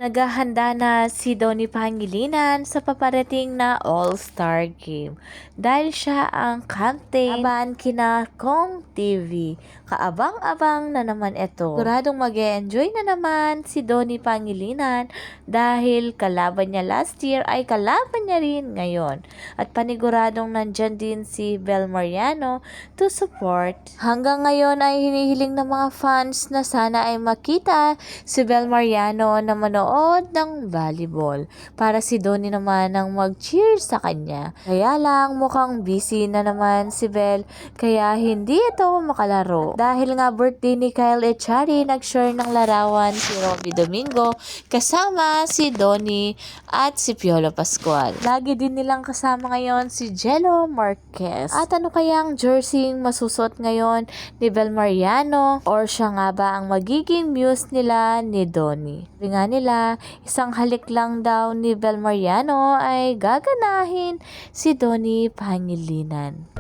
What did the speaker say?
Naghahanda na si Donnie Pangilinan sa paparating na All-Star Game dahil siya ang captain laban kina Kong TV. Kaabang-abang na naman ito. Siguradong mag-e-enjoy na naman si Donnie Pangilinan dahil kalaban niya last year ay kalaban niya rin ngayon. At paniguradong nandyan din si Bel Mariano to support. Hanggang ngayon ay hinihiling ng mga fans na sana ay makita si Bel Mariano na manood ng volleyball para si Donnie naman ang mag-cheer sa kanya. Kaya lang mukhang busy na naman si Bel kaya hindi ito makalaro. Dahil nga birthday ni Kyle Echari, nag-share ng larawan si Robby Domingo kasama si Donnie at si Piolo Pascual. Lagi din nilang kasama ngayon si Jello Marquez. At ano kayang jersey masusot ngayon ni Bel Mariano or siya nga ba ang magiging muse nila ni Donnie? Sabi nga nila, isang halik lang daw ni Bel Mariano ay gaganahin si Donnie Pangilinan.